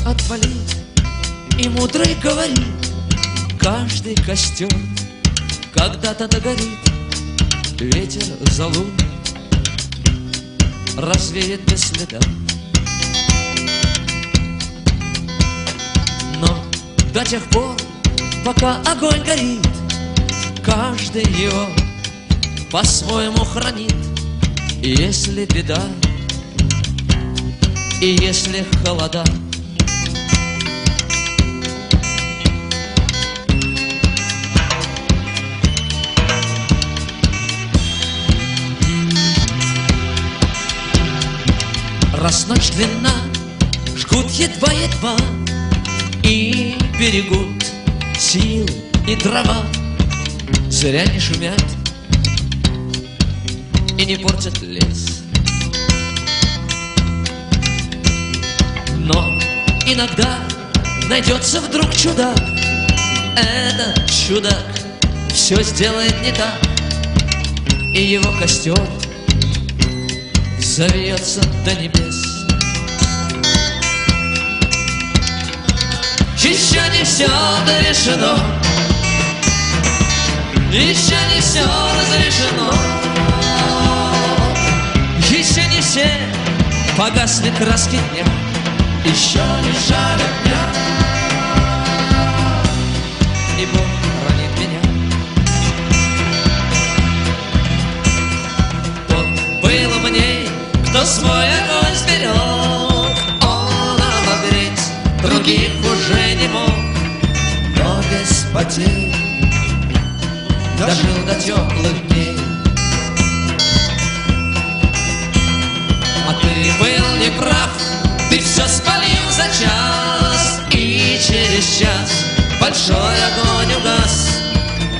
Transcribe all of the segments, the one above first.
отвалить. И мудрый говорит: каждый костер когда-то догорит. Ветер за лун развеет без следа. Но до тех пор, пока огонь горит, каждый его по-своему хранит. И если беда, и если холода, раз ночь длинна, жгут едва-едва и берегут силы и дрова. Зря не шумят и не портят лес. Но иногда найдется вдруг чудак. Этот чудак все сделает не так, и его костер завьется до небес. Еще не все дорешено, еще не все разрешено, еще не все погасли краски дня, еще не жаль огня. И Бог хранит меня. Тот был мне, кто свой огонь сберег. Он обогреть других уже не мог, но без потерь дожил до теплых дней. А ты был неправ, ты все спалил за час, и через час большой огонь угас.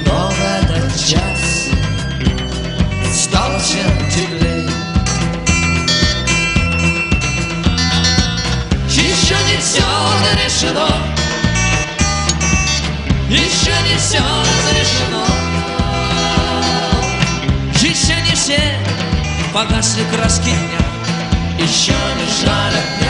Но в этот час стало всем теплей. Еще не все решено, еще не все разрешено, еще не все погасли краски дня, еще не жаль огня.